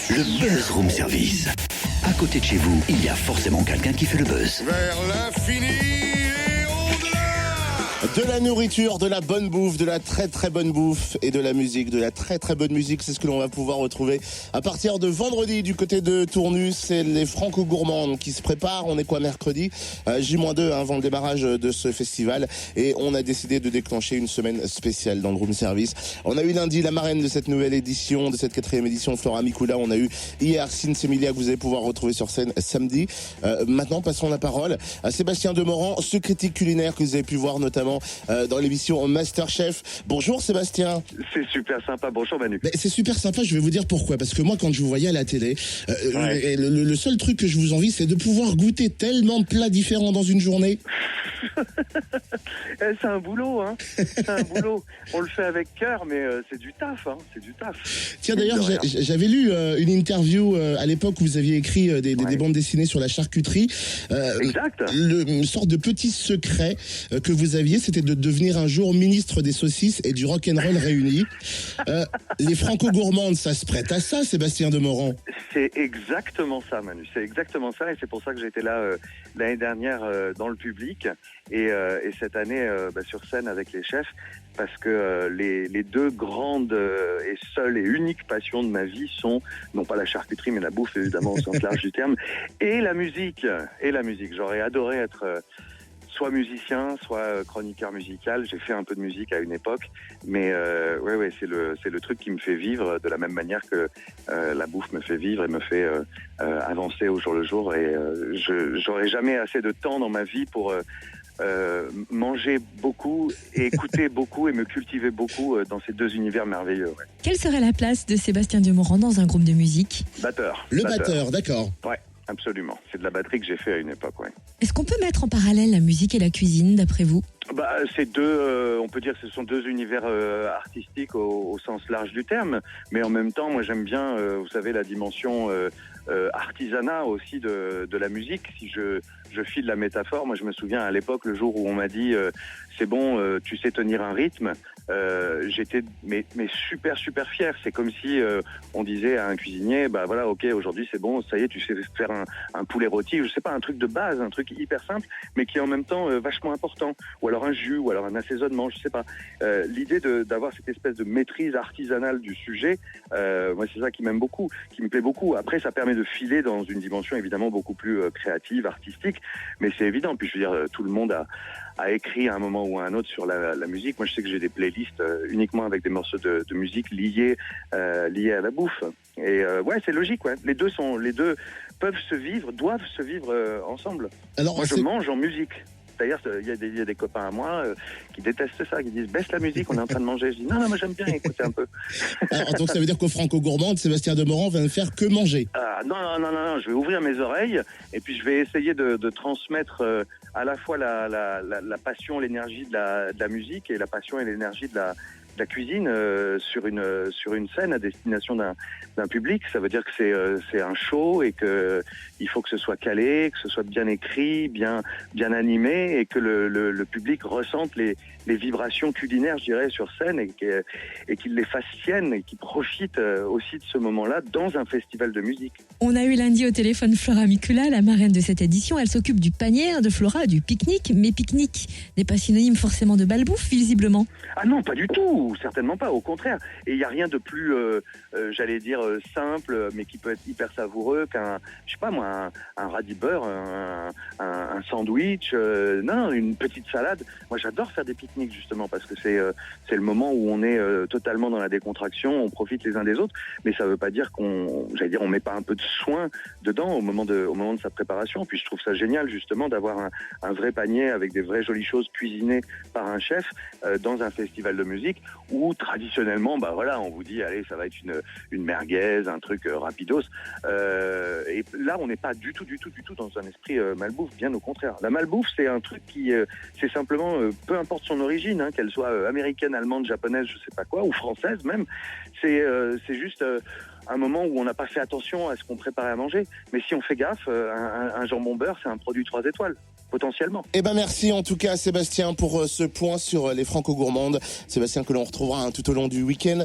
Le Buzz Room Service. À côté de chez vous, il y a forcément quelqu'un qui fait le buzz. Vers l'infini et au-delà. De la nourriture, de la bonne bouffe, de la très très bonne bouffe et de la musique, de la très très bonne musique, c'est ce que l'on va pouvoir retrouver à partir de vendredi du côté de Tournus. C'est les Franco-Gourmandes qui se préparent. On est quoi, mercredi J-2 avant le démarrage de ce festival, et on a décidé de déclencher une semaine spéciale dans le room service. On a eu lundi la marraine de cette nouvelle édition, de cette 4e édition, Flora Mikula. On a eu hier Cine Semilia, que vous allez pouvoir retrouver sur scène samedi. Maintenant, passons la parole à Sébastien Demorand, ce critique culinaire que vous avez pu voir notamment dans l'émission Masterchef. Bonjour Sébastien. C'est super sympa, bonjour Manu. Mais c'est super sympa, je vais vous dire pourquoi. Parce que moi, quand je vous voyais à la télé, le seul truc que je vous envie, c'est de pouvoir goûter tellement de plats différents dans une journée. C'est un boulot, hein. C'est un boulot. On le fait avec cœur, mais c'est du taf, hein. C'est du taf. Tiens, d'ailleurs, j'avais lu une interview à l'époque où vous aviez écrit des bandes dessinées sur la charcuterie. Exact. Une sorte de petit secret que vous aviez, c'était de devenir un jour ministre des saucisses et du rock'n'roll réunis. Les Franco-Gourmandes, ça se prête à ça, Sébastien Demorand. C'est exactement ça, Manu. C'est exactement ça, et c'est pour ça que j'étais là l'année dernière dans le public, et cette année sur scène avec les chefs, parce que les deux grandes et seules et uniques passions de ma vie sont, non pas la charcuterie, mais la bouffe, évidemment, au sens large du terme, et la musique. J'aurais adoré être soit musicien, soit chroniqueur musical. J'ai fait un peu de musique à une époque, mais c'est le truc qui me fait vivre de la même manière que la bouffe me fait vivre et me fait avancer au jour le jour. Et j'aurai jamais assez de temps dans ma vie pour manger beaucoup et écouter beaucoup et me cultiver beaucoup dans ces deux univers merveilleux. Ouais. Quelle serait la place de Sébastien Demorand dans un groupe de musique ? Batteur. Le batteur, d'accord. Ouais. Absolument. C'est de la batterie que j'ai fait à une époque, ouais. Est-ce qu'on peut mettre en parallèle la musique et la cuisine, d'après vous ? C'est deux, on peut dire que ce sont deux univers artistiques au sens large du terme, mais en même temps, moi j'aime bien, vous savez, la dimension artisanat aussi de la musique. Si je file la métaphore, moi je me souviens à l'époque, le jour où on m'a dit c'est bon, tu sais tenir un rythme, j'étais mais super fier. C'est comme si on disait à un cuisinier, voilà, ok, aujourd'hui c'est bon, ça y est, tu sais faire un poulet rôti, je sais pas, un truc de base, un truc hyper simple, mais qui est en même temps vachement important. Ou alors un jus, ou alors un assaisonnement, je sais pas. L'idée d'avoir cette espèce de maîtrise artisanale du sujet, moi c'est ça qui m'aime beaucoup, qui me plaît beaucoup. Après, ça permet de filer dans une dimension évidemment beaucoup plus créative, artistique, mais c'est évident. Puis je veux dire, tout le monde a écrit à un moment ou à un autre sur la musique. Moi, je sais que j'ai des playlists uniquement avec des morceaux de musique liés à la bouffe. Et c'est logique. Ouais. Les deux peuvent se vivre, doivent se vivre ensemble. Alors, moi, je mange en musique. D'ailleurs, il y a des copains à moi qui détestent ça, qui disent baisse la musique, on est en train de manger. Je dis non, moi j'aime bien écouter un peu. Alors, donc ça veut dire qu'au Franco-Gourmande, Sébastien Demorand va ne faire que manger. Non, je vais ouvrir mes oreilles et puis je vais essayer de transmettre à la fois la passion, l'énergie de la musique, et la passion et l'énergie de la cuisine sur une scène à destination d'un public. Ça veut dire que c'est un show, et que il faut que ce soit calé, que ce soit bien écrit, bien animé, et que le public ressente les vibrations culinaires, je dirais, sur scène, et qu'il les fasse siennes, et qu'il profite aussi de ce moment-là dans un festival de musique. On a eu lundi au téléphone Flora Mikula, la marraine de cette édition. Elle s'occupe du panier de Flora, du pique-nique, mais pique-nique n'est pas synonyme forcément de balbouffe, visiblement. Ah non, pas du tout, certainement pas, au contraire. Et il n'y a rien de plus, j'allais dire, simple, mais qui peut être hyper savoureux qu'un, je sais pas moi, un radis beurre, un sandwich, une petite salade. Moi, j'adore faire des pique-niques, justement, parce que c'est le moment où on est totalement dans la décontraction, on profite les uns des autres, mais ça veut pas dire on met pas un peu de soin dedans au moment de sa préparation. Puis je trouve ça génial, justement, d'avoir un vrai panier avec des vraies jolies choses cuisinées par un chef dans un festival de musique où traditionnellement, on vous dit, allez, ça va être une merguez, un truc rapidos. Et là, on n'est pas du tout dans un esprit malbouffe, bien au contraire. La malbouffe, c'est un truc qui, c'est simplement, peu importe son origine, hein, qu'elle soit américaine, allemande, japonaise, je sais pas quoi, ou française même, c'est juste un moment où on n'a pas fait attention à ce qu'on préparait à manger. Mais si on fait gaffe, un jambon beurre, c'est un produit 3 étoiles. Potentiellement. Merci en tout cas Sébastien pour ce point sur les Franco-Gourmandes. Sébastien que l'on retrouvera tout au long du week-end.